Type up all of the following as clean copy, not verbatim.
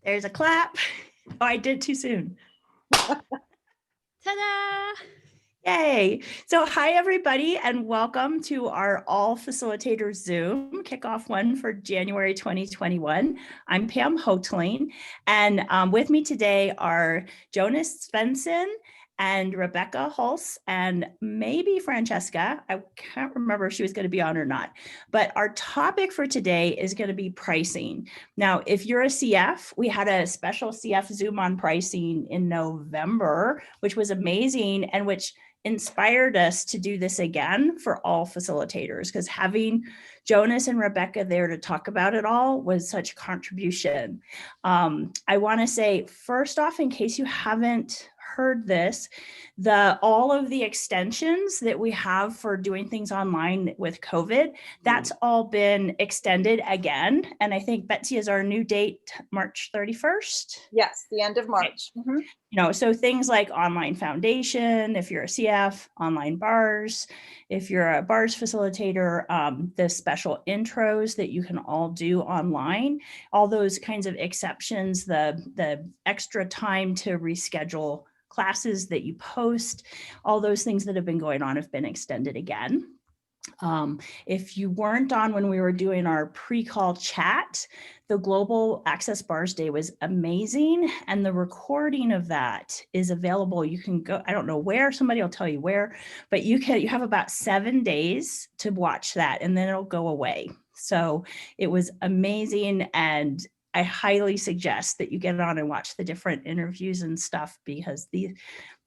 There's a clap. Oh, I did too soon. Ta-da! Yay. So hi, everybody, and welcome to our All Facilitators Zoom kickoff one for January 2021. I'm Pam Hoteling, and with me today are Jonas Svensson and Rebecca Hulse, and maybe Francesca. I can't remember if she was going to be on or not. But our topic for today is going to be pricing. Now, if you're a CF, we had a special CF Zoom on pricing in November, which was amazing and which inspired us to do this again for all facilitators, because having Jonas and Rebecca there to talk about it all was such a contribution. I want to say, first off, in case you haven't heard this, all of the extensions that we have for doing things online with COVID, that's all been extended again. And I think Betsy is our new date, March 31st. Yes, the end of March. Right. Mm-hmm. You know, so things like online foundation, if you're a CF, online bars, if you're a bars facilitator, the special intros that you can all do online, all those kinds of exceptions, the extra time to reschedule classes that you post, all those things that have been going on have been extended again. If you weren't on when we were doing our pre-call chat, the Global Access Bars Day was amazing, and the recording of that is available. You can go, I don't know where, somebody will tell you where, but you have about 7 days to watch that, and then it'll go away. So it was amazing, and I highly suggest that you get on and watch the different interviews and stuff, because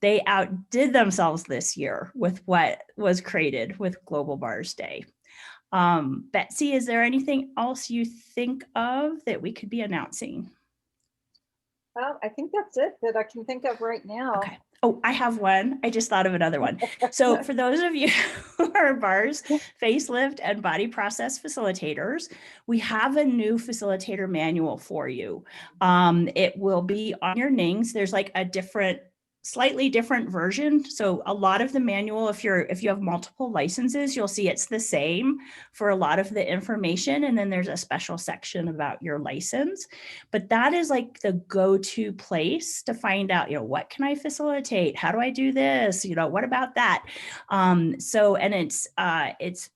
they outdid themselves this year with what was created with Global Bars Day. Betsy, is there anything else you think of that we could be announcing? Well, I think that's it that I can think of right now. Okay. Oh, I have one. I just thought of another one. So for those of you who are bars, facelift, and body process facilitators, we have a new facilitator manual for you. It will be on your NINGs. There's like a slightly different version. So a lot of the manual, if you have multiple licenses, you'll see it's the same for a lot of the information. And then there's a special section about your license. But that is like the go-to place to find out, what can I facilitate? How do I do this? What about that? And it's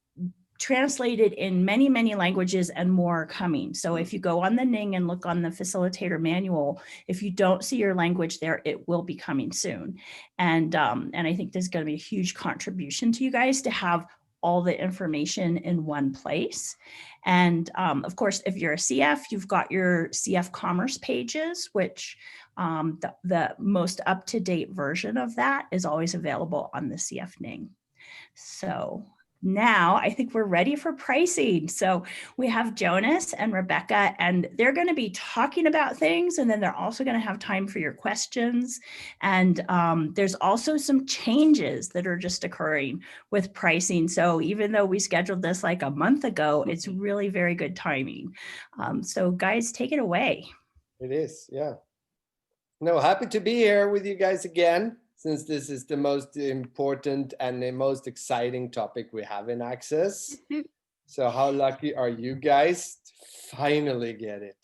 translated in many, many languages, and more coming. So if you go on the NING and look on the facilitator manual, if you don't see your language there, it will be coming soon. And I think this is going to be a huge contribution to you guys to have all the information in one place. And of course, if you're a CF, you've got your CF Commerce pages, which the most up-to-date version of that is always available on the CF NING. So now I think we're ready for pricing. So we have Jonas and Rebecca, and they're going to be talking about things, and then they're also going to have time for your questions. And there's also some changes that are just occurring with pricing. So even though we scheduled this like a month ago, it's really very good timing. So guys, take it away. It is, yeah. No, happy to be here with you guys again, since this is the most important and the most exciting topic we have in Access. So how lucky are you guys to finally get it?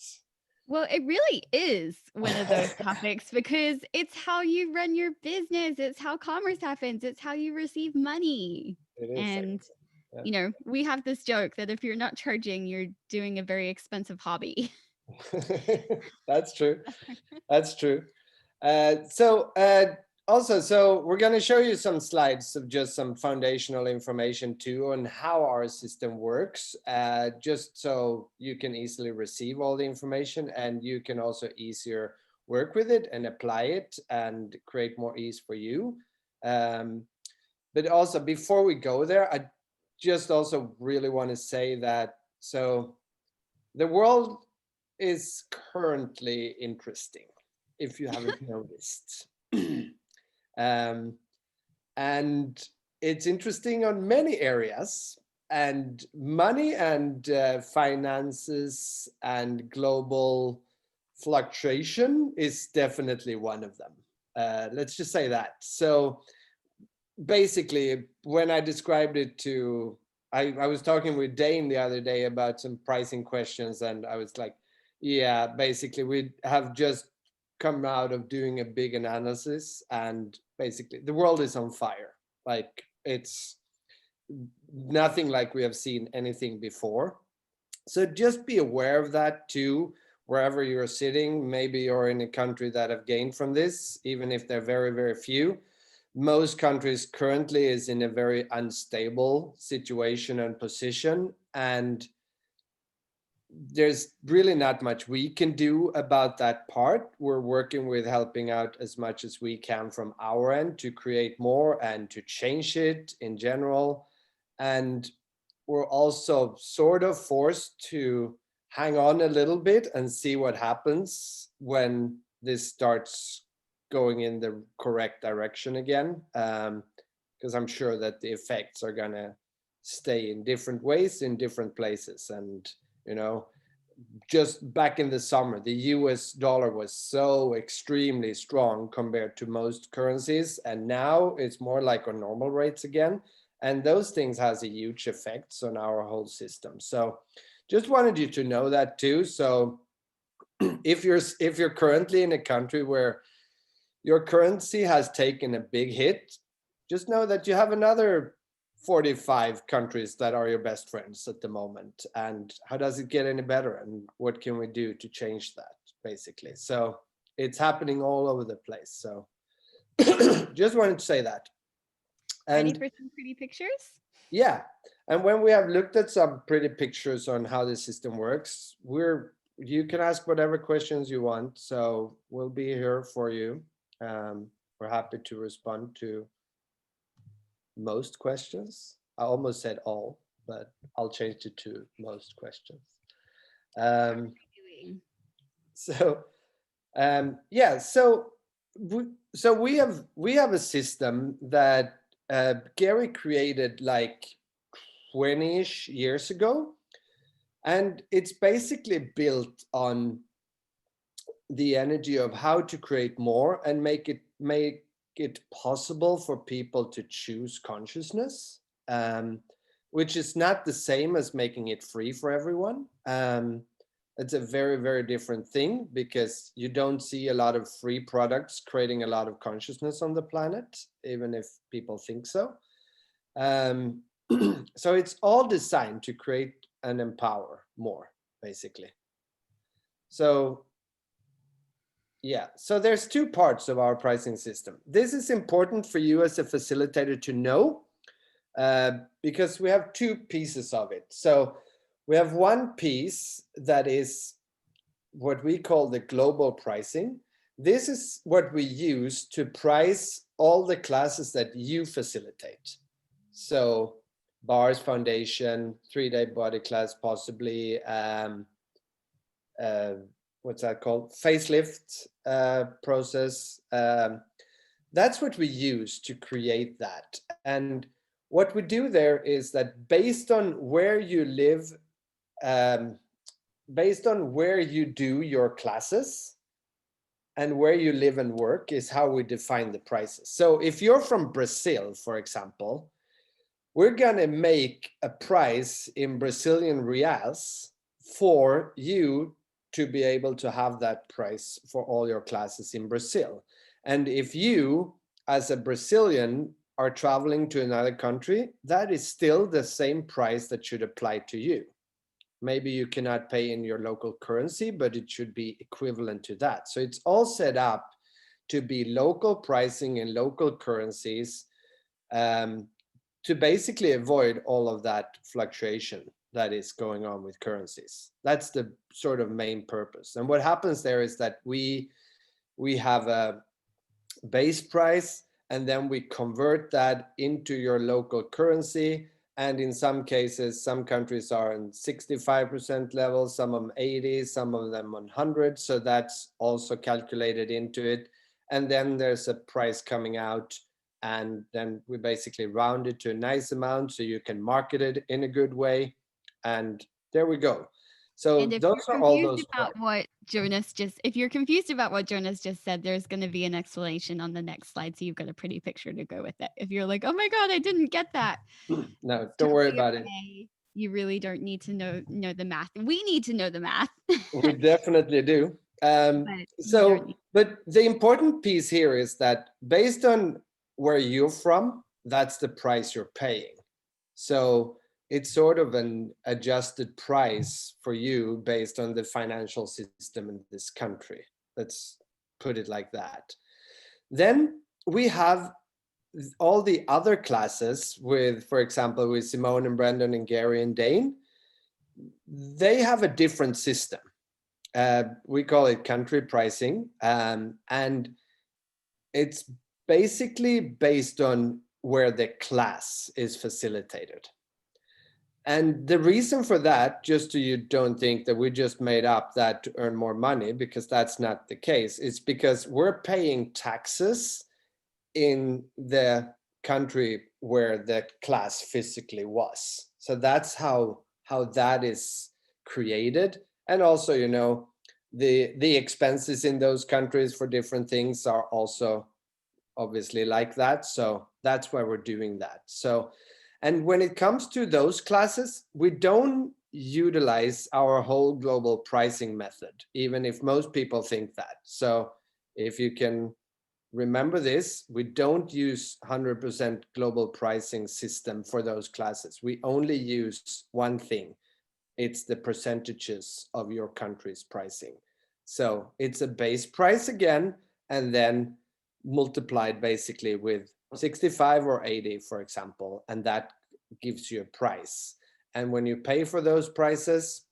Well, it really is one of those topics, because it's how you run your business. It's how commerce happens. It's how you receive money. It is. And, we have this joke that if you're not charging, you're doing a very expensive hobby. That's true. That's true. So we're going to show you some slides of just some foundational information too on how our system works, just so you can easily receive all the information, and you can also easier work with it and apply it and create more ease for you. But also, before we go there, I just also really want to say that, so the world is currently interesting, if you haven't noticed. And it's interesting on many areas, and money and finances and global fluctuation is definitely one of them. Let's just say that. So basically, when I described it to, I was talking with Dane the other day about some pricing questions, and I was like, Yeah, basically we have just come out of doing a big analysis, and basically the world is on fire. Like, it's nothing like we have seen anything before. So just be aware of that too, wherever you're sitting. Maybe you're in a country that have gained from this, even if they're very, very few. Most countries currently is in a very unstable situation and position, and there's really not much we can do about that part. We're working with helping out as much as we can from our end to create more and to change it in general. And we're also sort of forced to hang on a little bit and see what happens when this starts going in the correct direction again. Because I'm sure that the effects are going to stay in different ways in different places. And, you know, just back in the summer, the US dollar was so extremely strong compared to most currencies. And now it's more like on normal rates again. And those things has a huge effects on our whole system. So just wanted you to know that too. So if you're currently in a country where your currency has taken a big hit, just know that you have another 45 countries that are your best friends at the moment. And how does it get any better? And what can we do to change that, basically? So it's happening all over the place. So just wanted to say that. Ready And for some pretty pictures? yeah, and when we have looked at some pretty pictures on how the system works, you can ask whatever questions you want. So we'll be here for you. We're happy to respond to most questions. I almost said all, but I'll change it to most questions. Um, Doing. so yeah, so we have a system that Gary created like 20-ish years ago, and it's basically built on the energy of how to create more and make it possible for people to choose consciousness, which is not the same as making it free for everyone. It's a very, very different thing, because you don't see a lot of free products creating a lot of consciousness on the planet, even if people think so. So it's all designed to create and empower more, basically. So yeah, so there's two parts of our pricing system. This is important for you as a facilitator to know, because we have two pieces of it. So we have one piece that is what we call the global pricing. This is what we use to price all the classes that you facilitate. So bars, foundation, 3-day body class, possibly, what's that called? Facelift process. That's what we use to create that. And what we do there is that based on where you live, based on where you do your classes and where you live and work, is how we define the prices. So if you're from Brazil, for example, we're gonna make a price in Brazilian reals for you to be able to have that price for all your classes in Brazil. And if you, as a Brazilian, are traveling to another country, that is still the same price that should apply to you. Maybe you cannot pay in your local currency, but it should be equivalent to that. So it's all set up to be local pricing in local currencies, to basically avoid all of that fluctuation that is going on with currencies. That's the sort of main purpose. And what happens there is that we have a base price, and then we convert that into your local currency. And in some cases, some countries are on 65% level, some on 80, some of them on 100. So that's also calculated into it. And then there's a price coming out, and then we basically round it to a nice amount so you can market it in a good way. And there we go. So And if those you're are all confused those about what Jonas if you're confused about what Jonas just said, there's going to be an explanation on the next slide. So you've got a pretty picture to go with it. If you're like, oh my God, I didn't get that. No, It's don't worry totally about it. okay. you really don't need to know the math. We need to know the math. We definitely do. But you don't So, need- but the important piece here is that based on where you're from, that's the price you're paying. So it's sort of an adjusted price for you based on the financial system in this country. Let's put it like that. Then we have all the other classes with, for example, with Simone and Brendan and Gary and Dane. They have a different system. We call it country pricing, and it's basically based on where the class is facilitated. And the reason for that, just so you don't think that we just made up that to earn more money, because that's not the case, is because we're paying taxes in the country where the class physically was. So that's how that is created. And also, you know, the expenses in those countries for different things are also obviously like that. So that's why we're doing that. So, and when it comes to those classes, we don't utilize our whole global pricing method, even if most people think that. So if you can remember this, we don't use 100% global pricing system for those classes. We only use one thing. It's the percentages of your country's pricing. So it's a base price again, and then multiplied basically with 65 or 80, for example, and that gives you a price. And when you pay for those classes,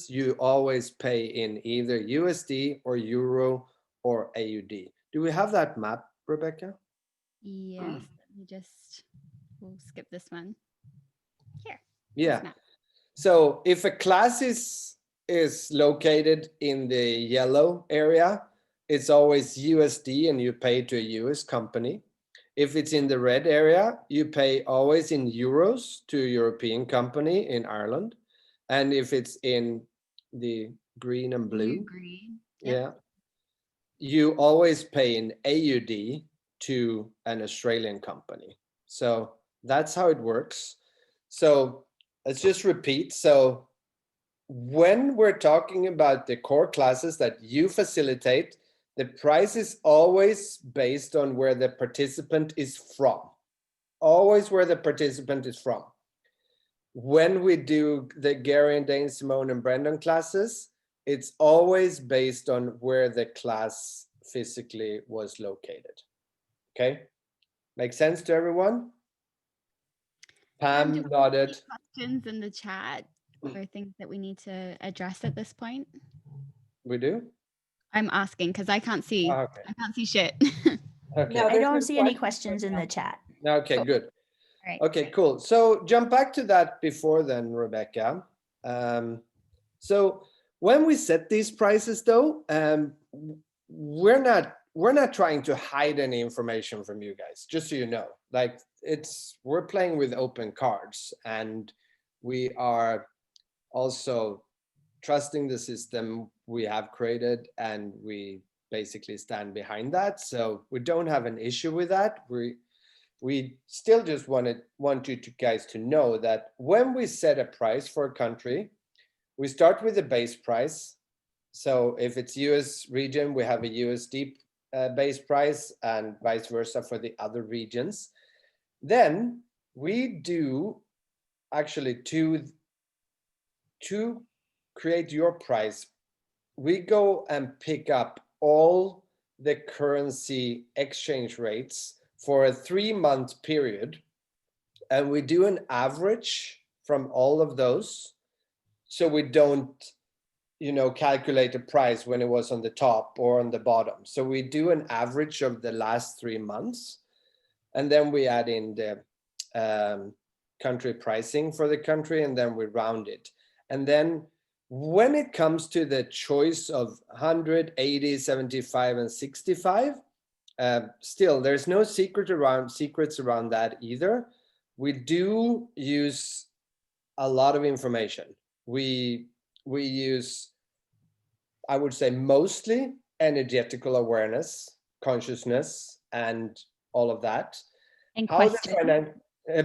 you always pay in either USD or Euro or AUD. Do we have that map, Rebecca? Yes. Let me just, we'll skip this one. Here. Yeah. map. So if a class is located in the yellow area, it's always USD and you pay to a US company. If it's in the red area, you pay always in euros to a European company in Ireland. And if it's in the green and blue, Green. yeah, you always pay in AUD to an Australian company. So that's how it works. So let's just repeat. So when we're talking about the core classes that you facilitate, the price is always based on where the participant is from. Always where the participant is from. When we do the Gary and Dane, Simone and Brendan classes, it's always based on where the class physically was located. Okay? Make sense to everyone? Pam do we have nodded. any questions in the chat or things that we need to address at this point? We do? I'm asking because I can't see. Okay. I can't see shit. Okay. No, I there's don't no see any questions questions in right the chat. Okay, Cool. good. Right. Okay, cool. So jump back to that before then, Rebecca. So when we set these prices though, we're not trying to hide any information from you guys, just so you know. Like we're playing with open cards, and we are also trusting the system we have created, and we basically stand behind that. So we don't have an issue with that. We still just want you guys to know that when we set a price for a country, we start with a base price. So if it's US region, we have a USD base price, and vice versa for the other regions. Then we do actually to create your price, we go and pick up all the currency exchange rates for a 3-month period, and we do an average from all of those, so we don't calculate a price when it was on the top or on the bottom. So we do an average of the last 3 months, and then we add in the country pricing for the country, and then we round it. And then when it comes to the choice of 100, 80, 75, and 65, still there's no secrets around that either. We do use a lot of information. We use, I would say, mostly energetical awareness, consciousness, and all of that. And How the question.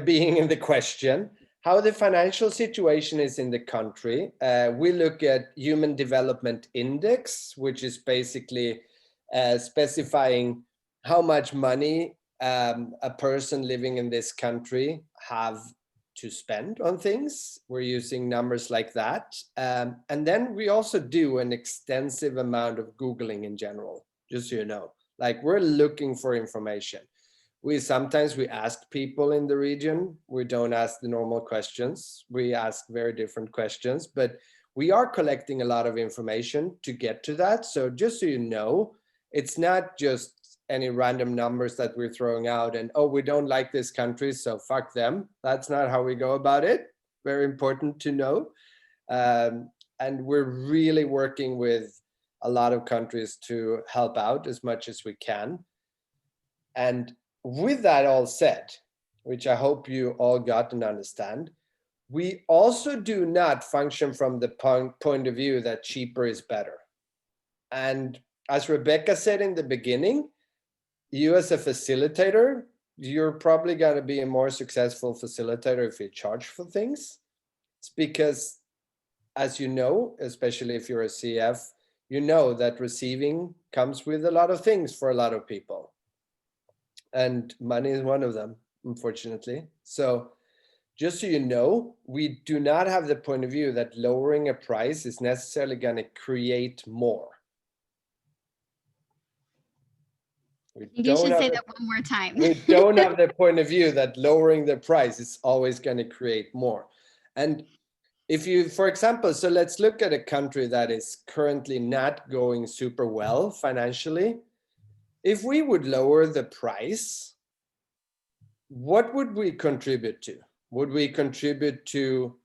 being in the question, how the financial situation is in the country. We look at Human Development Index, which is basically specifying how much money a person living in this country have to spend on things. We're using numbers like that. And then we also do an extensive amount of Googling in general, just so you know. Like, we're looking for information. Sometimes we ask people in the region. We don't ask the normal questions. We ask very different questions, but we are collecting a lot of information to get to that. So just so you know, it's not just any random numbers that we're throwing out and, oh, we don't like this country, so fuck them. That's not how we go about it. Very important to know. And we're really working with a lot of countries to help out as much as we can. And with that all said, which I hope you all got and understand, we also do not function from the point of view that cheaper is better. And as Rebecca said in the beginning, you as a facilitator, you're probably going to be a more successful facilitator if you charge for things. It's because, as you know, especially if you're a CF, you know that receiving comes with a lot of things for a lot of people. And money is one of them, unfortunately. So just so you know, we do not have the point of view that lowering a price is necessarily going to create more. You should say that one more time. We don't have the point of view that lowering the price is always going to create more. And if you, for example, so let's look at a country that is currently not going super well financially. If we would lower the price, what would we contribute to? Would we contribute to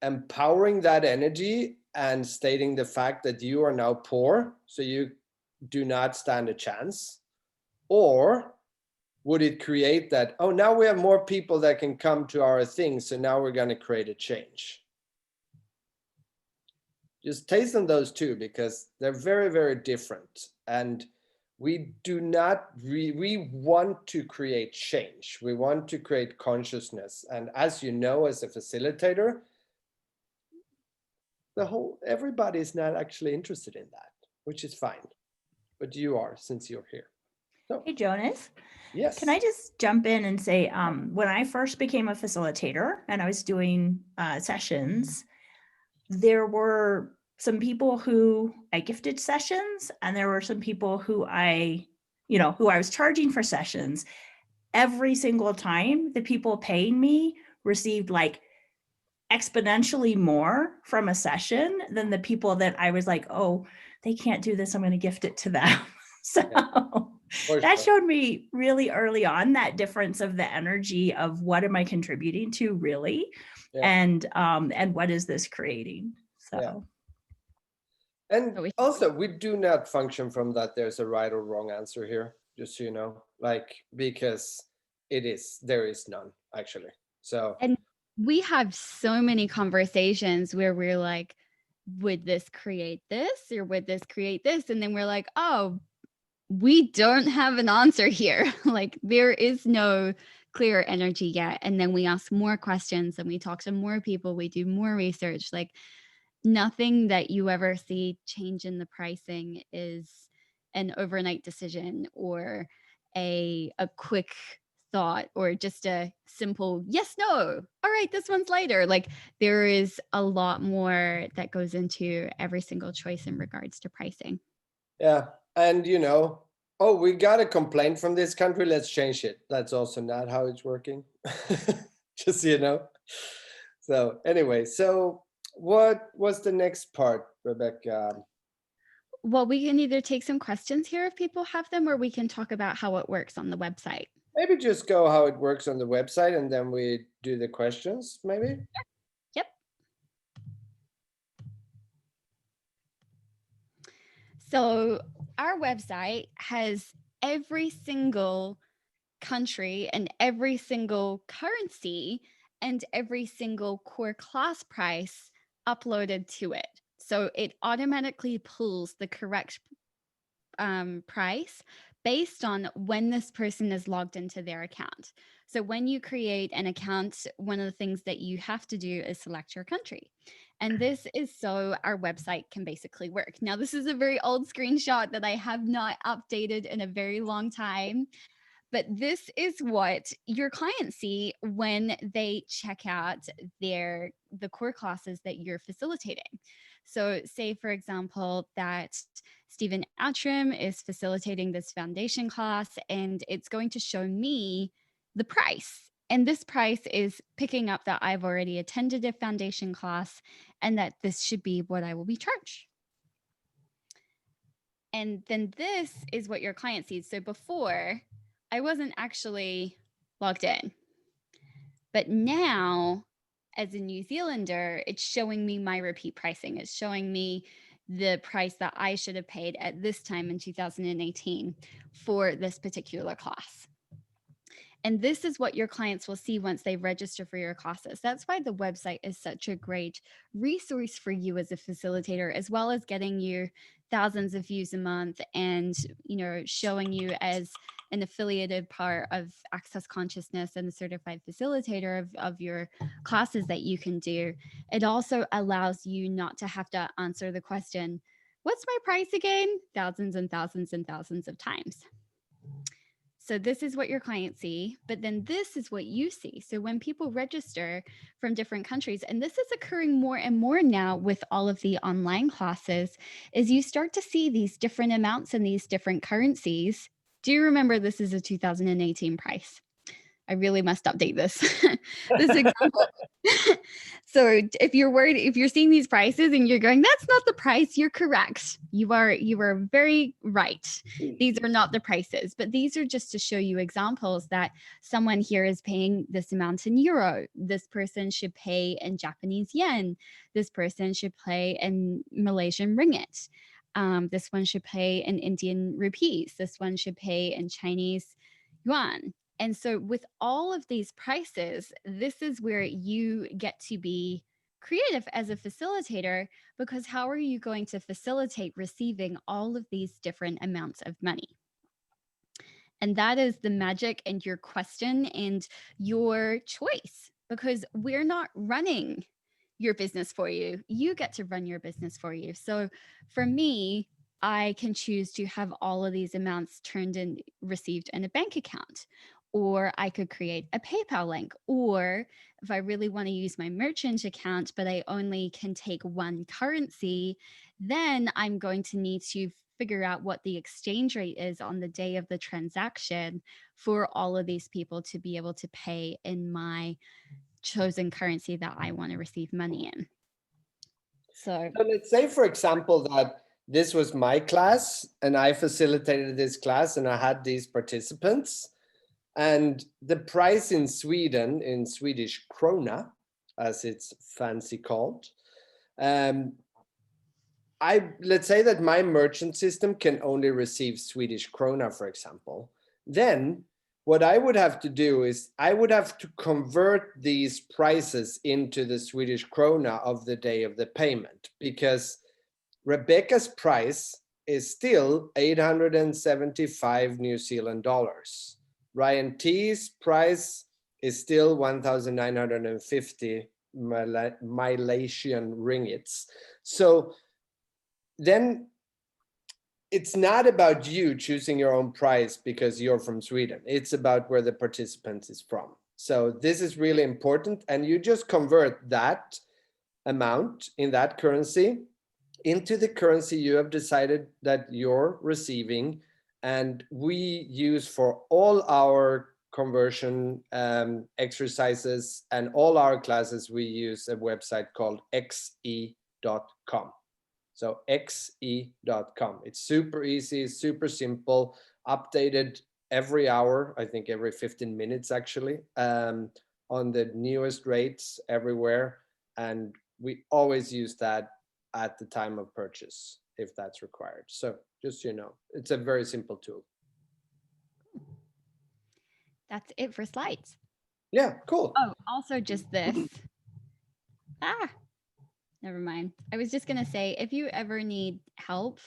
empowering that energy and stating the fact that you are now poor, so you do not stand a chance? Or would it create that, oh, now we have more people that can come to our thing, so now we're going to create a change? Just taste on those two, because they're very, very different. And we do not, we want to create change. We want to create consciousness. And as you know, as a facilitator, everybody is not actually interested in that, which is fine. But you are, since you're here. So, Hey, Jonas. yes. Can I just jump in and say, when I first became a facilitator and I was doing sessions, there were some people who I gifted sessions, and there were some people who I was charging for sessions. Every single time, the people paying me received like exponentially more from a session than the people that I was like, oh, they can't do this, I'm going to gift it to them. So that showed me really early on that difference of the energy of what am I contributing to really, and what is this creating? So. Yeah. And also, we do not function from that there's a right or wrong answer here, just so you know, like, because there is none, actually. So, and we have so many conversations where we're like, would this create this, or would this create this? And then we're like, oh, we don't have an answer here. Like, there is no clear energy yet. And then we ask more questions and we talk to more people, we do more research. Like, nothing that you ever see change in the pricing is an overnight decision or a quick thought or just a simple yes, no, all right, this one's later. Like, there is a lot more that goes into every single choice in regards to pricing. Yeah. And oh, we got a complaint from this country, let's change it. That's also not how it's working. Just so you know. So anyway, so what was the next part, Rebecca? Well, we can either take some questions here if people have them, or we can talk about how it works on the website. Maybe just go how it works on the website and then we do the questions, maybe? Yep. So our website has every single country and every single currency and every single core class price uploaded to it. So it automatically pulls the correct price based on when this person is logged into their account. So when you create an account, one of the things that you have to do is select your country. And this is so our website can basically work. Now, this is a very old screenshot that I have not updated in a very long time. But this is what your clients see when they check out the core classes that you're facilitating. So say, for example, that Stephen Outram is facilitating this foundation class, and it's going to show me the price. And this price is picking up that I've already attended a foundation class and that this should be what I will be charged. And then this is what your client sees. So before, I wasn't actually logged in. But now, as a New Zealander, it's showing me my repeat pricing. It's showing me the price that I should have paid at this time in 2018 for this particular class. And this is what your clients will see once they register for your classes. That's why the website is such a great resource for you as a facilitator, as well as getting you thousands of views a month and, showing you as an affiliated part of Access Consciousness and the certified facilitator of your classes that you can do. It also allows you not to have to answer the question, what's my price again? Thousands and thousands and thousands of times. So this is what your clients see, but then this is what you see. So when people register from different countries, and this is occurring more and more now with all of the online classes, is you start to see these different amounts and these different currencies. Do you remember this is a 2018 price? I really must update this. This example. So if you're worried, if you're seeing these prices and you're going, that's not the price, you're correct. You are very right. These are not the prices, but these are just to show you examples that someone here is paying this amount in euro. This person should pay in Japanese yen. This person should pay in Malaysian ringgit. This one should pay in Indian rupees. This one should pay in Chinese yuan. And so with all of these prices, this is where you get to be creative as a facilitator, because how are you going to facilitate receiving all of these different amounts of money? And that is the magic and your question and your choice, because we're not running your business for you. You get to run your business for you. So for me, I can choose to have all of these amounts turned in, received in a bank account, or I could create a PayPal link, or if I really want to use my merchant account, but I only can take one currency, then I'm going to need to figure out what the exchange rate is on the day of the transaction for all of these people to be able to pay in my chosen currency that I want to receive money in. So let's say, for example, that this was my class and I facilitated this class and I had these participants, and the price in Sweden, in Swedish krona, as it's fancy called, let's say that my merchant system can only receive Swedish krona, for example. Then what I would have to do is I would have to convert these prices into the Swedish krona of the day of the payment, because Rebecca's price is still 875 New Zealand dollars. Ryan T's price is still 1,950 Malaysian ringgits. So then it's not about you choosing your own price because you're from Sweden. It's about where the participant is from. So this is really important. And you just convert that amount in that currency into the currency you have decided that you're receiving. And we use for all our conversion exercises and all our classes, we use a website called xe.com. So xe.com. It's super easy, super simple, updated every hour, I think every 15 minutes actually, on the newest rates everywhere. And we always use that at the time of purchase if that's required. So just so you know, it's a very simple tool. that's it for slides. Yeah, cool. Oh, also just this. Never mind. I was just going to say, if you ever need help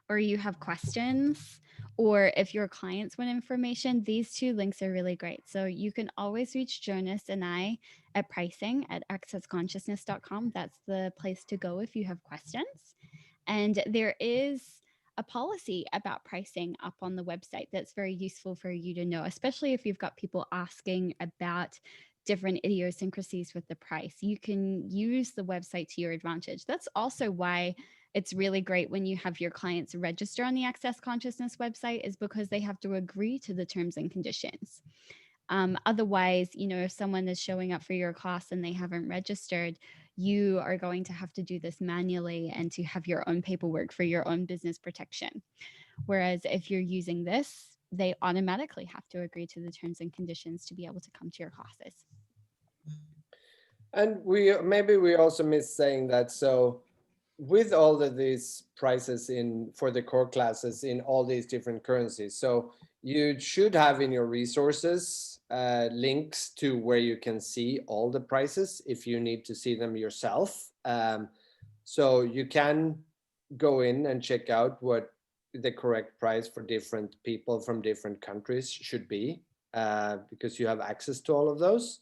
or you have questions, or if your clients want information, these two links are really great. So you can always reach Jonas and I at pricing@accessconsciousness.com. That's the place to go if you have questions. And there is a policy about pricing up on the website that's very useful for you to know, especially if you've got people asking about different idiosyncrasies with the price. You can use the website to your advantage. That's also why it's really great when you have your clients register on the Access Consciousness website, is because they have to agree to the terms and conditions. Otherwise, if someone is showing up for your class and they haven't registered, you are going to have to do this manually and to have your own paperwork for your own business protection. Whereas if you're using this, they automatically have to agree to the terms and conditions to be able to come to your classes. And we also missed saying that, so with all of these prices for the core classes in all these different currencies, so you should have in your resources links to where you can see all the prices if you need to see them yourself. So you can go in and check out what the correct price for different people from different countries should be, because you have access to all of those.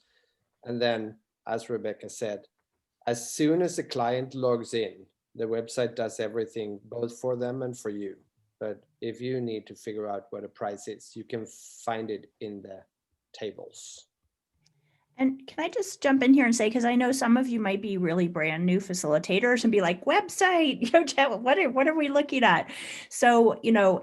And then, as Rebecca said, as soon as a client logs in, the website does everything both for them and for you. But if you need to figure out what a price is, you can find it in the tables. And can I just jump in here and say, because I know some of you might be really brand new facilitators and be like, website, what are we looking at? So,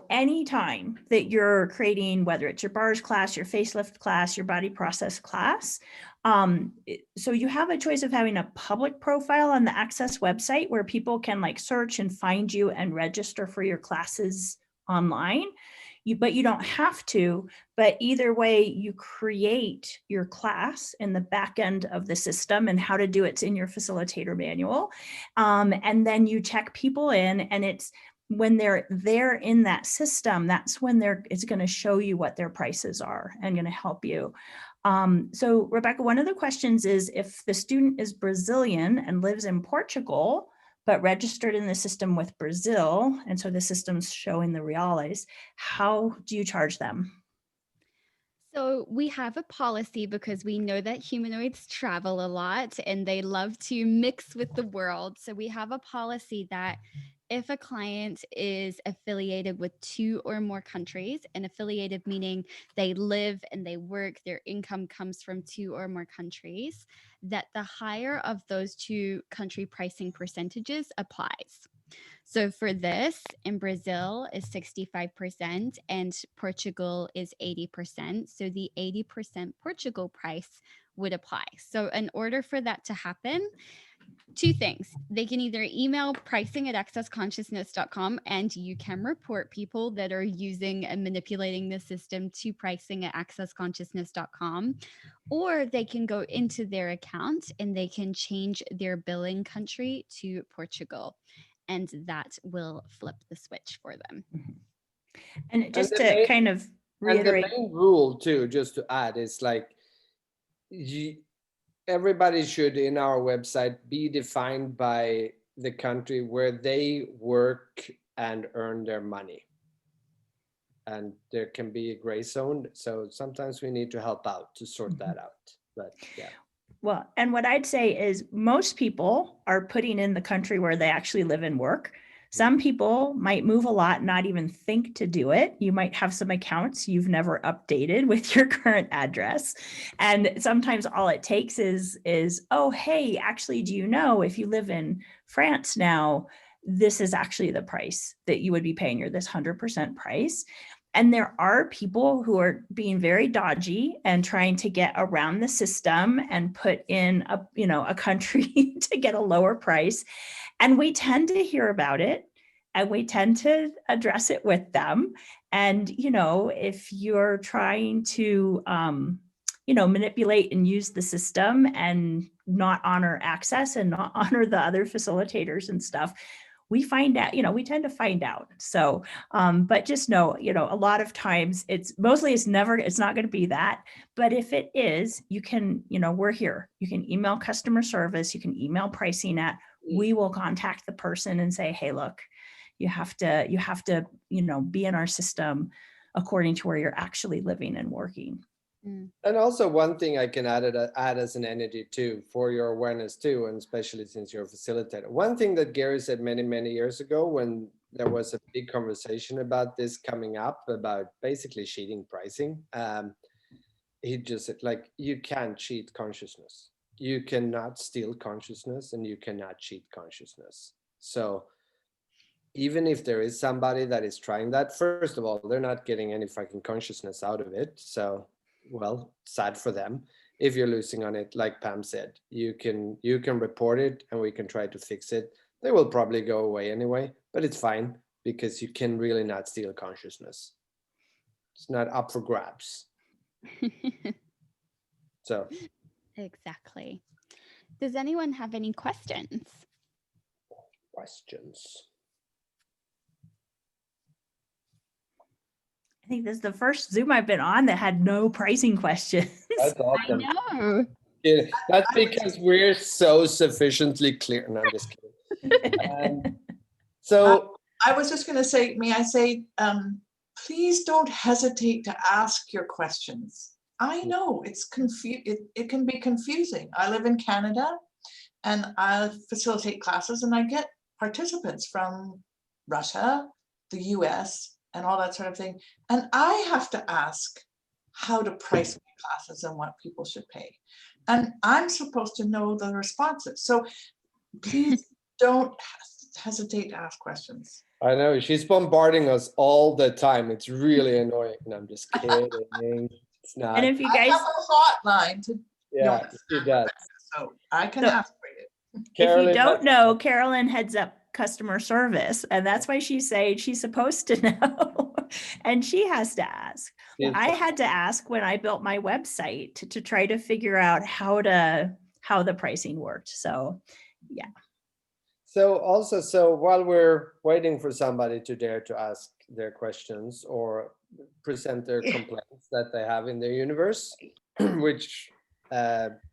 anytime that you're creating, whether it's your bars class, your facelift class, your body process class, so you have a choice of having a public profile on the Access website where people can search and find you and register for your classes online. But you don't have to. But either way, you create your class in the back end of the system, and how to do it's in your facilitator manual. And then you check people in, and it's when they're there in that system, that's when it's going to show you what their prices are and going to help you. So Rebecca, one of the questions is, if the student is Brazilian and lives in Portugal, but registered in the system with Brazil, and so the system's showing the reales, how do you charge them? So we have a policy because we know that humanoids travel a lot and they love to mix with the world. So we have a policy that if a client is affiliated with 2 or more countries, and affiliated meaning they live and they work, their income comes from 2 or more countries, that the higher of those 2 country pricing percentages applies. So for this, in Brazil is 65% and Portugal is 80%. So the 80% Portugal price would apply. So in order for that to happen, 2 things. They can either email pricing@accessconsciousness.com, and you can report people that are using and manipulating the system to pricing@accessconsciousness.com, or they can go into their account and they can change their billing country to Portugal, and that will flip the switch for them. And just to kind of reiterate. And the main rule too, just to add, is everybody should in our website be defined by the country where they work and earn their money. And there can be a gray zone. So sometimes we need to help out to sort that out. But yeah. Well, and what I'd say is most people are putting in the country where they actually live and work. Some people might move a lot, not even think to do it. You might have some accounts you've never updated with your current address. And sometimes all it takes is, oh, hey, actually, do you know if you live in France now, this is actually the price that you would be paying, or this 100% price. And there are people who are being very dodgy and trying to get around the system and put in a country to get a lower price. And we tend to hear about it, and we tend to address it with them. And, if you're trying to, manipulate and use the system and not honor access and not honor the other facilitators and stuff, we find out, we tend to find out. So, but just know, a lot of times it's not going to be that. But if it is, you can, we're here. You can email customer service, you can email pricing we will contact the person and say, hey, look, You have to, be in our system according to where you're actually living and working. And also one thing I can add as an entity too, for your awareness too, and especially since you're a facilitator. One thing that Gary said many, many years ago when there was a big conversation about this coming up, about basically cheating pricing, he just said, like, you can't cheat consciousness. You cannot steal consciousness and you cannot cheat consciousness. So even if there is somebody that is trying that, first of all, they're not getting any fucking consciousness out of it. So, well, sad for them. If you're losing on it, like Pam said, you can report it and we can try to fix it. They will probably go away anyway, but it's fine because you can really not steal consciousness. It's not up for grabs. So. Exactly. Does anyone have any questions? I think this is the first Zoom I've been on that had no pricing questions. That's awesome. I know. Yeah, that's because we're so sufficiently clear. No, I'm just kidding. So I was just going to say, may I say, please don't hesitate to ask your questions. I know it can be confusing. I live in Canada and I facilitate classes and I get participants from Russia, the US, and all that sort of thing. And I have to ask how to price my classes and what people should pay. And I'm supposed to know the responses. So please don't hesitate to ask questions. I know she's bombarding us all the time. It's really annoying. And I'm just kidding. It's not. And if you I guys, have a hotline to, Yeah, she does. so I can So- ask for it. if Carolyn, you don't know, Carolyn heads up customer service, and that's why she's saying she's supposed to know, and she has to ask. I had to ask when I built my website to try to figure out how the pricing worked. So, yeah. So also, so while we're waiting for somebody to dare to ask their questions or present their complaints that they have in their universe, which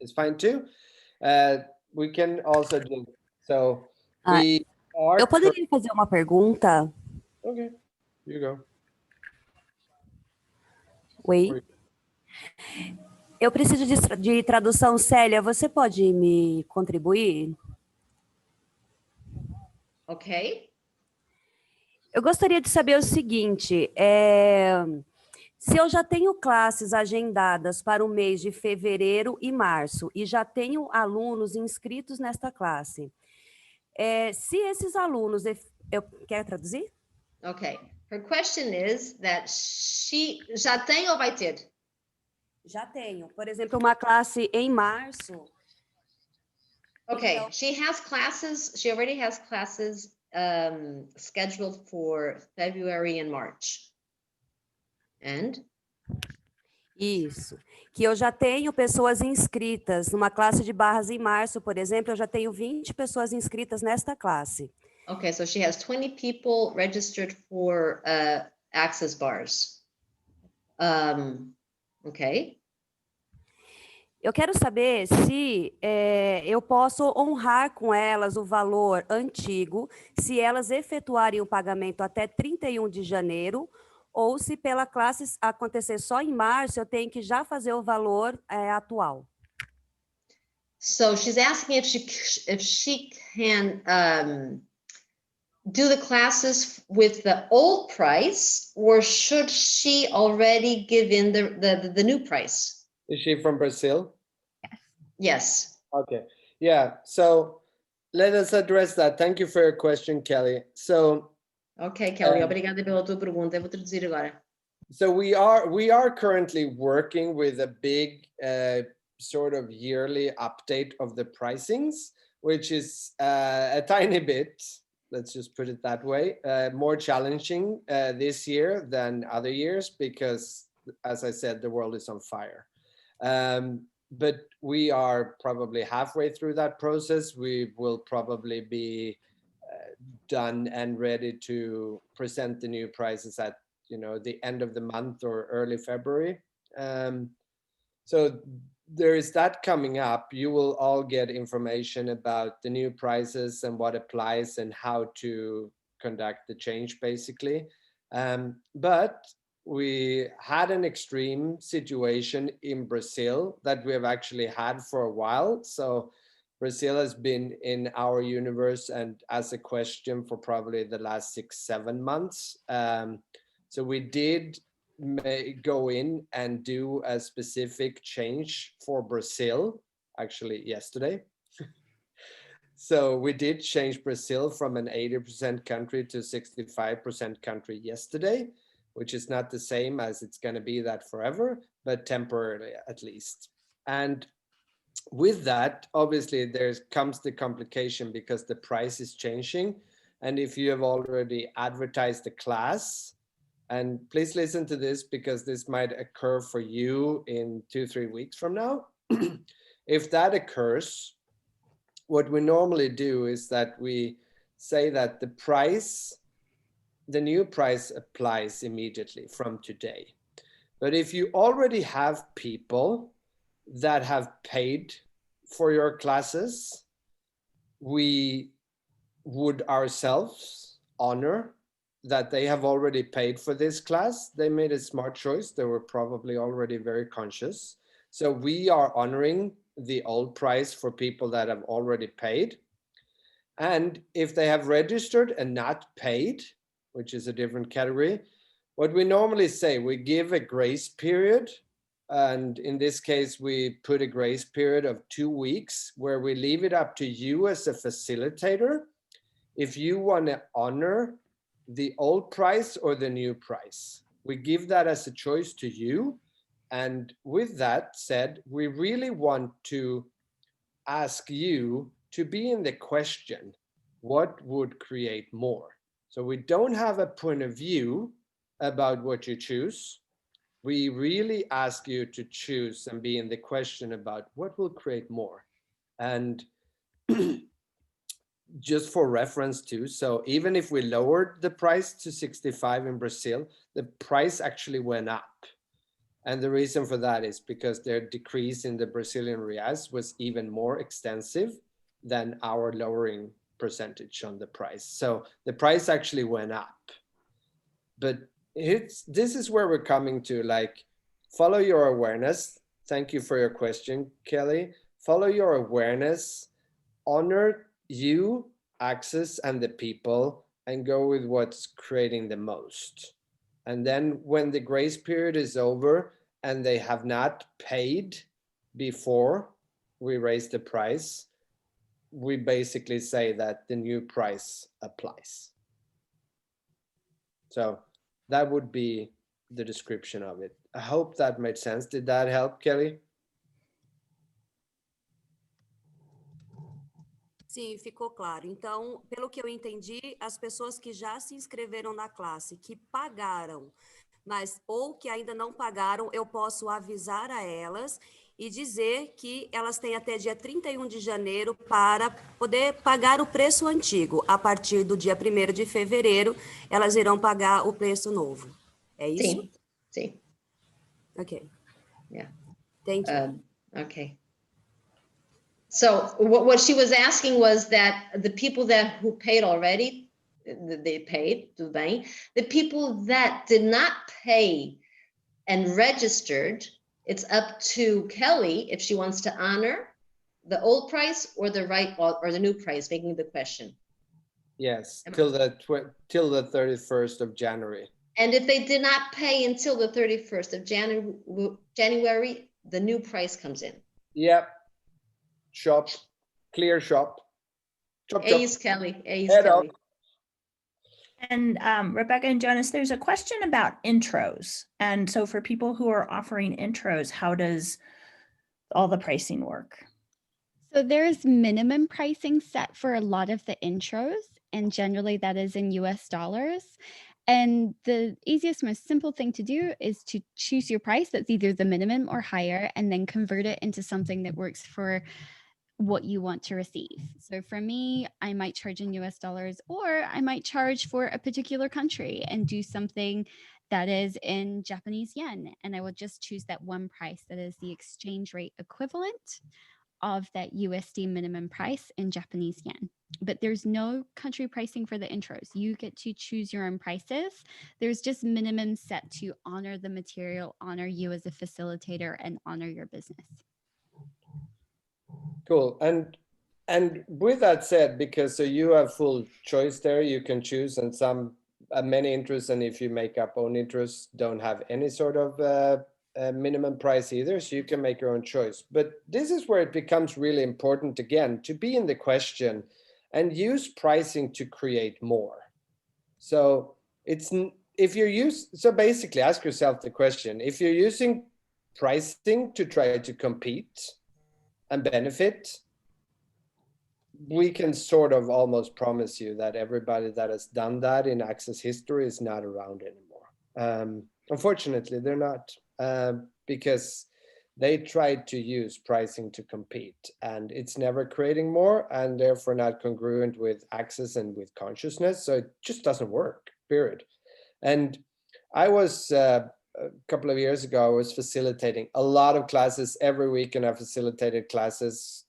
is fine too, we can also do, so we are... Eu poderia fazer uma pergunta? Okay, you go. Oi? Eu preciso de tradução. Célia, você pode me contribuir? Ok. Eu gostaria de saber o seguinte, se eu já tenho classes agendadas para o mês de fevereiro e março e já tenho alunos inscritos nesta classe, se esses alunos... Quer traduzir? Ok. Her question is that she já tem ou vai ter? Já tenho. Por exemplo, uma classe em março. Okay, Então- she already has classes scheduled for February and March. And? Isso. Que eu já tenho pessoas inscritas. Numa classe de barras em março, por exemplo, eu já tenho 20 pessoas inscritas nesta classe. Okay, so she has 20 people registered for access bars. Okay. Eu quero saber se eu posso honrar com elas o valor antigo, se elas efetuarem o pagamento até 31 de janeiro, ou se pela classe acontecer só em março, eu tenho que já fazer o valor atual. So she's asking if she can do the classes with the old price, or should she already give in the new price? Is she from Brazil? Yes. Okay, yeah, so let us address that. Thank you for your question, Kelly. So Ok, Kelly, obrigada pela tua pergunta. Eu vou traduzir agora. so we are currently working with a big sort of yearly update of the pricings, which is a tiny bit, let's just put it that way, more challenging this year than other years because, as I said, the world is on fire. But we are probably halfway through that process. We will probably be done and ready to present the new prices at the end of the month or early February. So there is that coming up. You will all get information about the new prices and what applies and how to conduct the change basically. But we had an extreme situation in Brazil that we have actually had for a while. So Brazil has been in our universe and as a question for probably the last 6-7 months. So we did go in and do a specific change for Brazil, actually yesterday. So we did change Brazil from an 80% country to 65% country yesterday, which is not the same as it's going to be that forever, but temporarily at least. And with that, obviously, there comes the complication because the price is changing. And if you have already advertised the class, and please listen to this because this might occur for you in 2-3 weeks from now. If that occurs, what we normally do is that we say that the price, the new price applies immediately from today. But if you already have people that have paid for your classes, we would ourselves honor that they have already paid for this class. They made a smart choice. They were probably already very conscious. So we are honoring the old price for people that have already paid. And if they have registered and not paid, which is a different category, what we normally say, we give a grace period. And in this case, we put a grace period of 2 weeks where we leave it up to you as a facilitator if you want to honor the old price or the new price. We give that as a choice to you. And with that said, we really want to ask you to be in the question, what would create more? So we don't have a point of view about what you choose. We really ask you to choose and be in the question about what will create more. And just for reference too, so even if we lowered the price to 65 in Brazil, the price actually went up. And the reason for that is because their decrease in the Brazilian reais was even more extensive than our lowering percentage on the price. So the price actually went up. But this is where we're coming to, like, follow your awareness. Thank you for your question, Kelly. Follow your awareness, honor you, access, and the people, and go with what's creating the most. And then when the grace period is over and they have not paid before we raise the price, we basically say that the new price applies. So that would be the description of it. I hope that made sense. Did that help, Kelly? Sim, ficou claro. Então, pelo que eu entendi, as pessoas que já se inscreveram na classe, que pagaram, mas ou que ainda não pagaram, eu posso avisar a elas e dizer que elas têm até dia 31 de janeiro para poder pagar o preço antigo. A partir do dia 1º de fevereiro, elas irão pagar o preço novo. É isso? Sim, sim. Ok. Yeah. Thank you. Okay. So what she was asking was that the people who paid already, they paid, tudo bem. The people that did not pay and registered, it's up to Kelly if she wants to honor the old price or the new price, making the question. Yes, till the 31st of January. And if they did not pay until the 31st of January, the new price comes in. Yep. Shop, clear shop. Chop, Ace chop. Kelly, Ace Head Kelly. up. And Rebecca and Jonas, there's a question about intros. And so for people who are offering intros, how does all the pricing work? So there's minimum pricing set for a lot of the intros, and generally that is in US dollars. And the easiest, most simple thing to do is to choose your price that's either the minimum or higher, and then convert it into something that works for what you want to receive. So for me, I might charge in US dollars, or I might charge for a particular country and do something that is in Japanese yen. And I will just choose that one price that is the exchange rate equivalent of that USD minimum price in Japanese yen. but there's no country pricing for the intros. You get to choose your own prices. There's just minimum set to honor the material, honor you as a facilitator, and honor your business. Cool. And with that said, because so you have full choice there, you can choose, and some many interests, and if you make up own interests, don't have any sort of minimum price either, so you can make your own choice. But this is where it becomes really important again to be in the question and use pricing to create more. So it's if you're so basically ask yourself the question: if you're using pricing to try to compete and benefit, we can sort of almost promise you that everybody that has done that in Access history is not around anymore. Unfortunately, they're not, because they tried to use pricing to compete, and it's never creating more, and therefore not congruent with Access and with consciousness. So it just doesn't work, period. And I was, a couple of years ago, I was facilitating a lot of classes every week, and I facilitated classes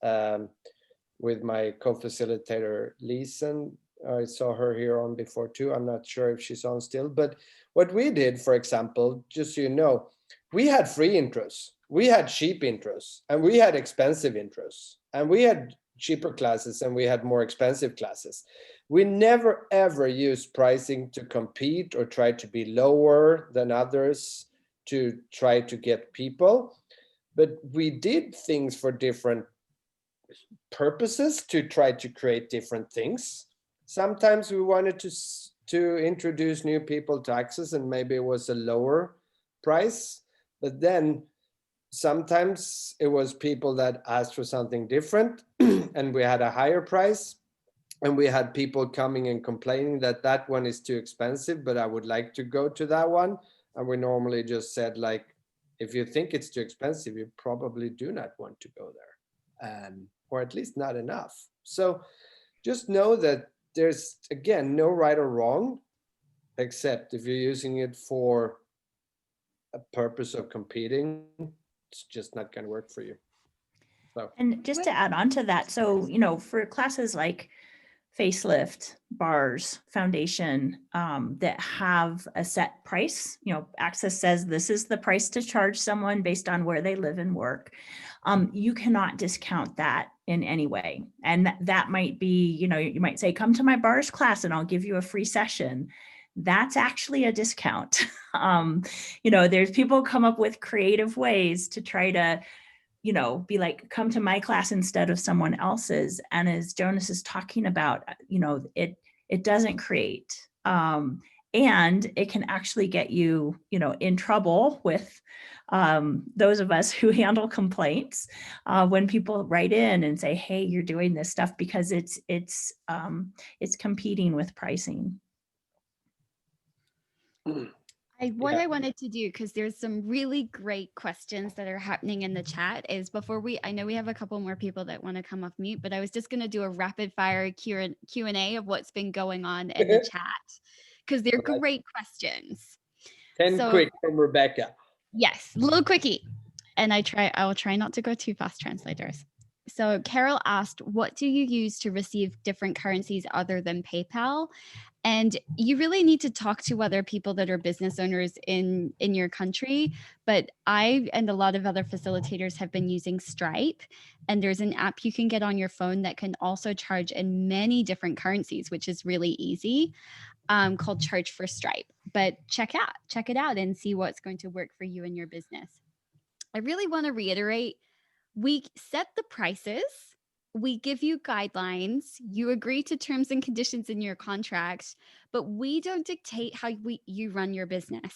with my co-facilitator, Leeson. I saw her here on before too. I'm not sure if she's on still, but what we did, for example, just so you know, we had free intros, we had cheap intros, and we had expensive intros, and we had cheaper classes, and we had more expensive classes. We never ever used pricing to compete or try to be lower than others to try to get people, but we did things for different purposes to try to create different things. Sometimes we wanted to introduce new people to Access, and maybe it was a lower price, but then sometimes it was people that asked for something different and we had a higher price, and we had people coming and complaining that that one is too expensive, but I would like to go to that one. And we normally just said, like, if you think it's too expensive, you probably do not want to go there, or at least not enough. So just know that there's, again, no right or wrong, except if you're using it for a purpose of competing, it's just not going to work for you. So. And just to add on to that, so, you know, for classes like Facelift, Bars, Foundation, that have a set price, you know, Access says this is the price to charge someone based on where they live and work. You cannot discount that in any way. And that might be, you know, you might say, come to my Bars class and I'll give you a free session. That's actually a discount. You know, there's people come up with creative ways to try to, you know, be like, come to my class instead of someone else's. And as Jonas is talking about, you know, it doesn't create, and it can actually get you, you know, in trouble with those of us who handle complaints when people write in and say, hey, you're doing this stuff, because it's competing with pricing. What I wanted to do, because there's some really great questions that are happening in the chat, is before I know we have a couple more people that want to come off mute, but I was just going to do a rapid fire Q&A of what's been going on in the chat, because they're great questions. 10 quick from Rebecca. Yes, little quickie. And I'll try not to go too fast, translators. So Carol asked, what do you use to receive different currencies other than PayPal? And you really need to talk to other people that are business owners in your country. But I and a lot of other facilitators have been using Stripe. And there's an app you can get on your phone that can also charge in many different currencies, which is really easy, called Charge for Stripe. But check it out and see what's going to work for you and your business. I really want to reiterate, we set the prices. We give you guidelines, you agree to terms and conditions in your contract, but we don't dictate how you run your business.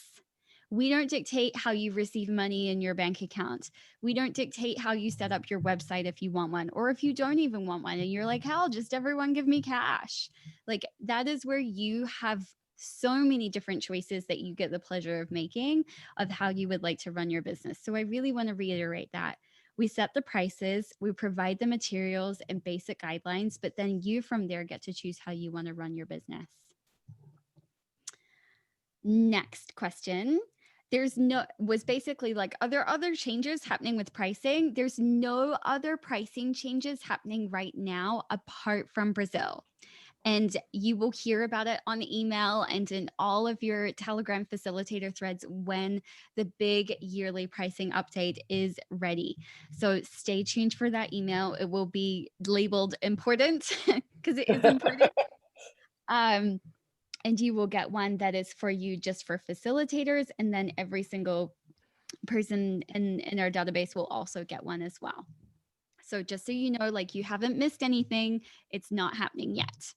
We don't dictate how you receive money in your bank account. We don't dictate how you set up your website if you want one, or if you don't even want one and you're like, hell, just everyone give me cash. Like, that is where you have so many different choices that you get the pleasure of making of how you would like to run your business. So I really want to reiterate that. We set the prices, we provide the materials and basic guidelines, but then you from there get to choose how you want to run your business. Next question. was basically like, are there other changes happening with pricing? There's no other pricing changes happening right now apart from Brazil. And you will hear about it on email and in all of your Telegram facilitator threads when the big yearly pricing update is ready. So stay tuned for that email. It will be labeled important because it is important. And you will get one that is for you just for facilitators. And then every single person in our database will also get one as well. So just so you know, like you haven't missed anything, it's not happening yet.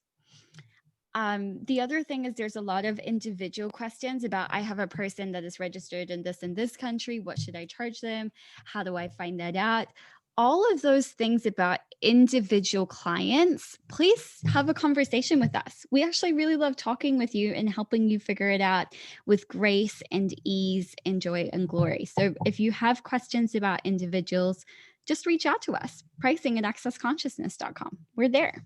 The other thing is there's a lot of individual questions about, I have a person that is registered in this country. What should I charge them? How do I find that out? All of those things about individual clients, please have a conversation with us. We actually really love talking with you and helping you figure it out with grace and ease and joy and glory. So if you have questions about individuals, just reach out to us, pricing@accessconsciousness.com. We're there.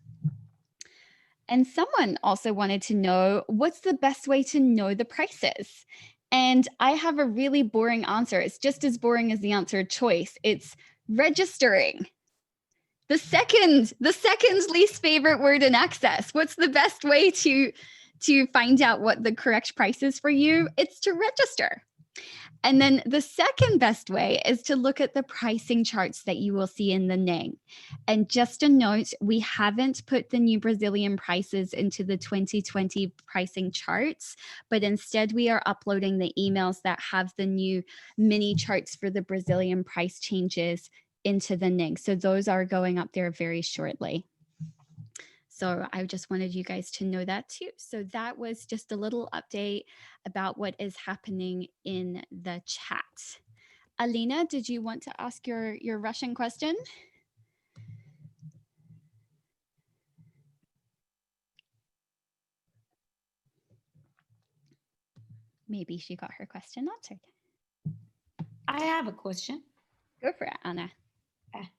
And someone also wanted to know, what's the best way to know the prices? And I have a really boring answer. It's just as boring as the answer choice. It's registering. The second least favorite word in Access. What's the best way to find out what the correct price is for you? It's to register. And then the second best way is to look at the pricing charts that you will see in the NENG. And just a note, we haven't put the new Brazilian prices into the 2020 pricing charts, but instead we are uploading the emails that have the new mini charts for the Brazilian price changes into the NENG. So those are going up there very shortly. So I just wanted you guys to know that too. So that was just a little update about what is happening in the chat. Alina, did you want to ask your Russian question? Maybe she got her question answered. I have a question. Go for it, Anna.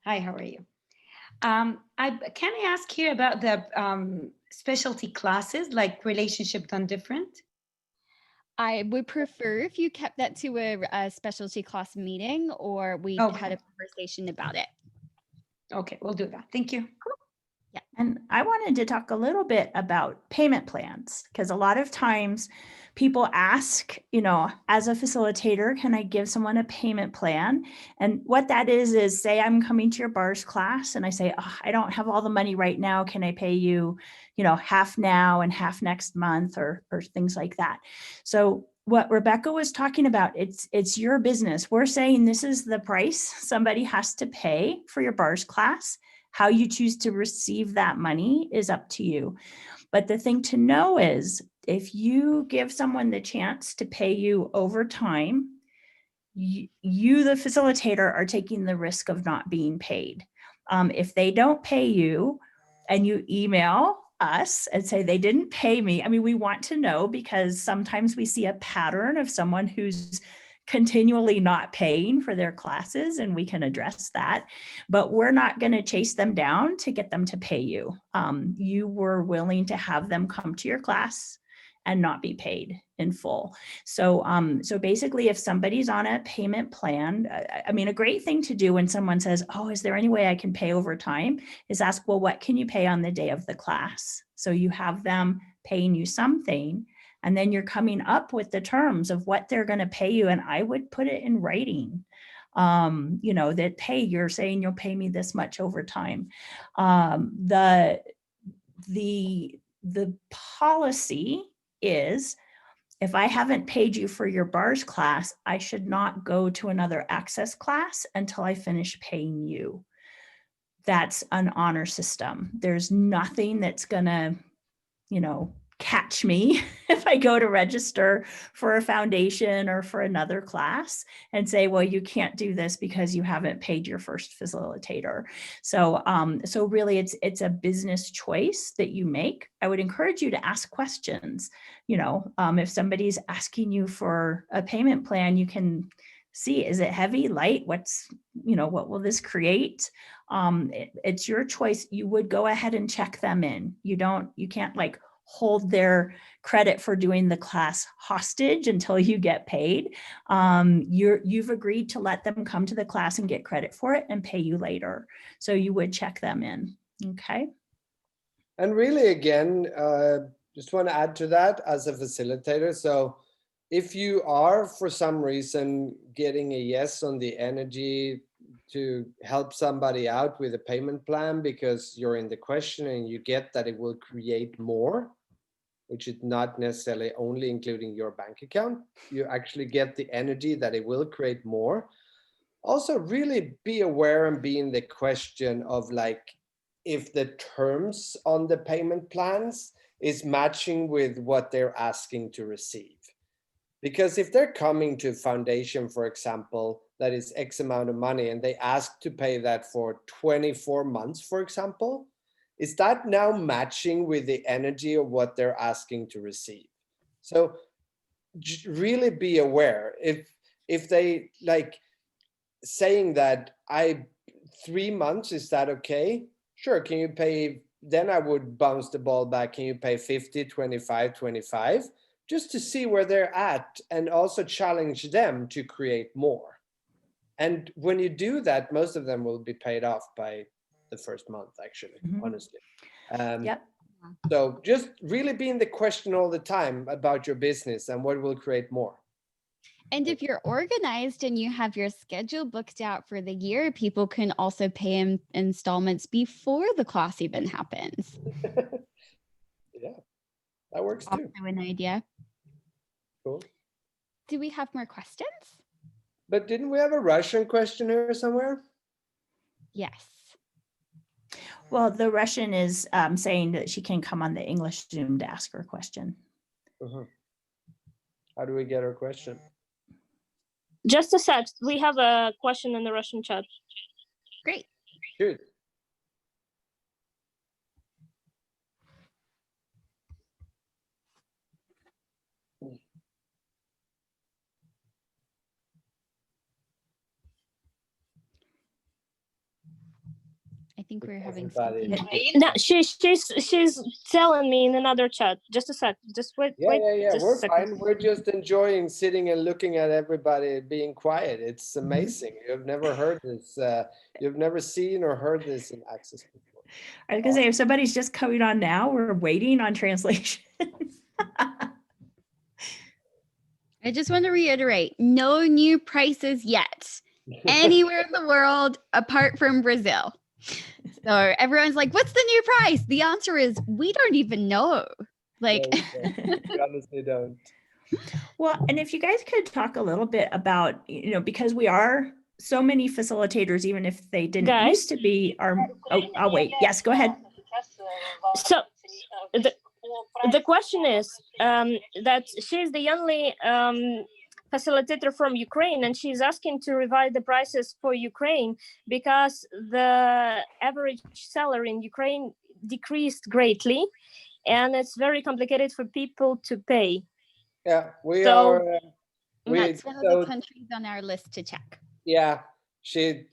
Hi, how are you? Can I ask you about the specialty classes, like relationship done different? I would prefer if you kept that to a specialty class meeting, or we had a conversation about it. Okay, we'll do that. Thank you. Cool. Yeah. And I wanted to talk a little bit about payment plans, because a lot of times people ask, you know, as a facilitator, can I give someone a payment plan? And what that is say I'm coming to your bars class and I say, oh, I don't have all the money right now. Can I pay you, you know, half now and half next month, or things like that. So what Rebecca was talking about, it's your business. We're saying this is the price somebody has to pay for your bars class. How you choose to receive that money is up to you. But the thing to know is, if you give someone the chance to pay you over time, you, the facilitator, are taking the risk of not being paid. If they don't pay you and you email us and say they didn't pay me, I mean, we want to know, because sometimes we see a pattern of someone who's continually not paying for their classes, and we can address that, but we're not going to chase them down to get them to pay you. You were willing to have them come to your class and not be paid in full. So, so basically, if somebody's on a payment plan, I mean, a great thing to do when someone says, oh, is there any way I can pay over time, is ask, well, what can you pay on the day of the class? So you have them paying you something, and then you're coming up with the terms of what they're going to pay you. And I would put it in writing, you know, that, hey, you're saying you'll pay me this much over time. The policy is, if I haven't paid you for your bars class, I should not go to another access class until I finish paying you. That's an honor system. There's nothing that's gonna, you know, catch me if I go to register for a foundation or for another class and say, well, you can't do this because you haven't paid your first facilitator. So, so really it's a business choice that you make. I would encourage you to ask questions. You know, if somebody's asking you for a payment plan, you can see, is it heavy, light? What's, you know, what will this create? It's your choice. You would go ahead and check them in. You can't like hold their credit for doing the class hostage until you get paid. You've agreed to let them come to the class and get credit for it and pay you later. So you would check them in, okay? And really, again, just want to add to that as a facilitator. So if you are, for some reason, getting a yes on the energy to help somebody out with a payment plan because you're in the question and you get that it will create more, which is not necessarily only including your bank account, you actually get the energy that it will create more. Also, really be aware and be in the question of like, if the terms on the payment plans is matching with what they're asking to receive. Because if they're coming to a foundation, for example, that is X amount of money and they ask to pay that for 24 months, for example, is that now matching with the energy of what they're asking to receive? So really be aware. If they like saying that 3 months, is that okay? Sure, can you pay, then I would bounce the ball back. Can you pay 50, 25, 25? Just to see where they're at and also challenge them to create more. And when you do that, most of them will be paid off by the first month, actually, honestly. Yep. So just really be in the question all the time about your business and what will create more. And if you're organized and you have your schedule booked out for the year, people can also pay in installments before the class even happens. Yeah, that works too. Also an idea. Cool. Do we have more questions? But didn't we have a Russian question here somewhere? Yes. Well, the Russian is saying that she can come on the English Zoom to ask her question. How do we get her question? Just a sec. We have a question in the Russian chat. Great. Good. I think we're having Everybody. something. No, she's telling me in another chat. Just a sec. Just wait. Yeah, wait. yeah. Just We're a second. fine. We're just enjoying sitting and looking at everybody being quiet. It's amazing. You've never heard this. You've never seen or heard this in Access before. I was gonna say, if somebody's just coming on now, we're waiting on translation. I just want to reiterate, no new prices yet anywhere in the world apart from Brazil. So everyone's like, what's the new price? The answer is, we don't even know. Like, We honestly don't. Well, and if you guys could talk a little bit about, because we are so many facilitators, even if they didn't used to be I'll wait. Yes, go ahead. So the question is that she's the only facilitator from Ukraine, and she's asking to revise the prices for Ukraine because the average salary in Ukraine decreased greatly, and it's very complicated for people to pay. Yeah, we So- are. that's one of the countries on our list to check. Yeah, she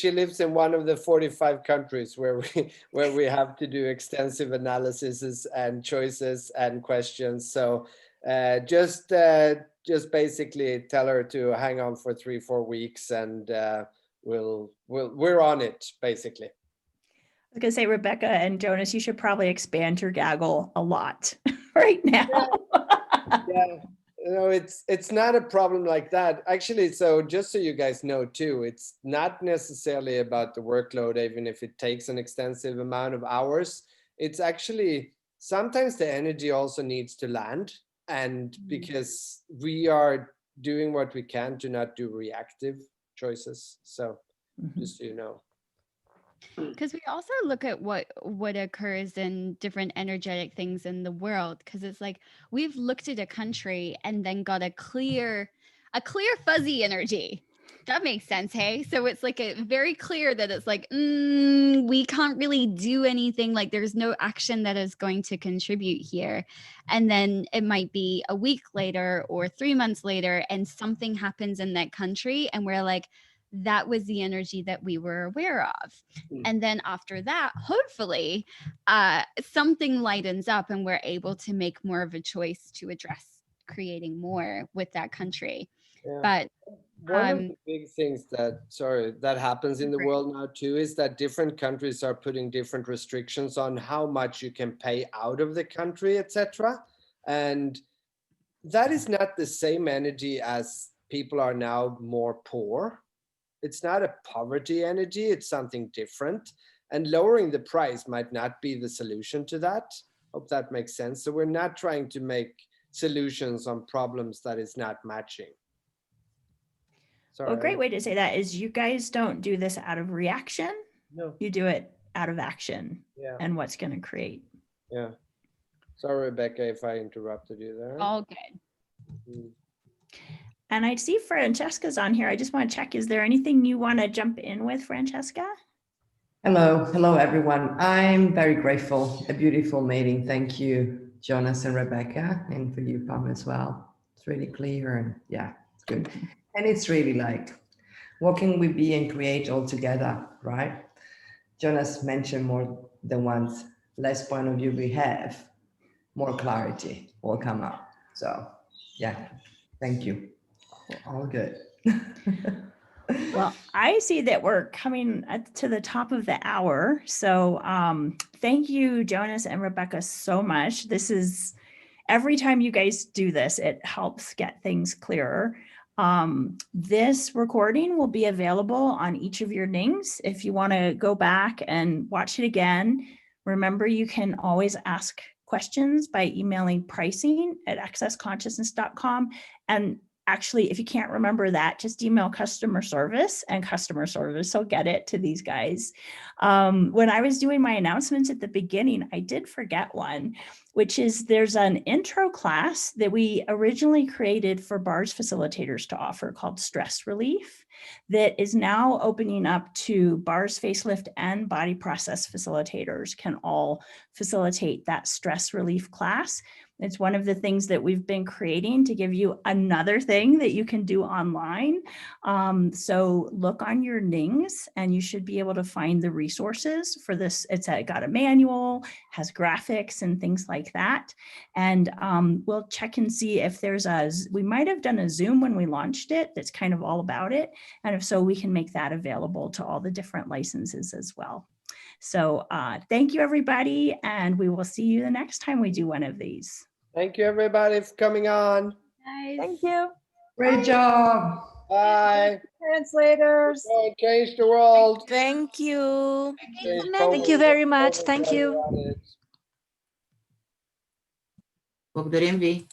lives in one of the 45 countries where we have to do extensive analyses and choices and questions. So just basically tell her to hang on for 3-4 weeks, and we're on it basically. I was gonna say, Rebecca and Jonas, you should probably expand your gaggle a lot right now. Yeah. It's not a problem like that. Actually, so just so you guys know too, it's not necessarily about the workload, even if it takes an extensive amount of hours. It's actually, sometimes the energy also needs to land. And because we are doing what we can to not do reactive choices. So just so you know. Because we also look at what occurs in different energetic things in the world, because it's like we've looked at a country and then got a clear fuzzy energy. That makes sense, hey? So it's like a very clear that it's like, we can't really do anything, like there's no action that is going to contribute here. And then it might be a week later or 3 months later and something happens in that country and we're like, that was the energy that we were aware of. Mm. And then after that, hopefully, something lightens up and we're able to make more of a choice to address creating more with that country. Yeah. But one of the big things that happens in the world now too is that different countries are putting different restrictions on how much you can pay out of the country, etc. And that is not the same energy as people are now more poor. It's not a poverty energy, it's something different. And lowering the price might not be the solution to that. Hope that makes sense. So we're not trying to make solutions on problems that is not matching. Sorry. A great way to say that is you guys don't do this out of reaction. No. You do it out of action. Yeah. And what's going to create. Yeah. Sorry, Rebecca, if I interrupted you there. all good. Mm. And I see Francesca's on here. I just want to check, is there anything you want to jump in with, Francesca? Hello, everyone. I'm very grateful. A beautiful meeting. Thank you, Jonas and Rebecca, and for you, Pam, as well. It's really clear and yeah, it's good. And it's really like, what can we be and create all together, right? Jonas mentioned more than once, less point of view we have, more clarity will come up. So yeah, thank you. All good. Well, I see that we're coming to the top of the hour. So thank you, Jonas and Rebecca, so much. This is, every time you guys do this, it helps get things clearer. This recording will be available on each of your Nings. If you want to go back and watch it again, remember you can always ask questions by emailing pricing@accessconsciousness.com. And actually, if you can't remember that, just email customer service and customer service will get it to these guys. When I was doing my announcements at the beginning, I did forget one, which is there's an intro class that we originally created for BARS facilitators to offer called Stress Relief that is now opening up to BARS facelift and body process facilitators can all facilitate that stress relief class. It's one of the things that we've been creating to give you another thing that you can do online. So look on your Nings and you should be able to find the resources for this. It's got a manual, has graphics and things like that. And we'll check and see if there's we might have done a Zoom when we launched it that's kind of all about it. And if so, we can make that available to all the different licenses as well. So thank you, everybody. And we will see you the next time we do one of these. Thank you, everybody, for coming on. Nice. Thank you. Great job. Bye. Translators. Go change the world. Thank you. Change Thank you very much. Thank you. COVID. Благодарим ви.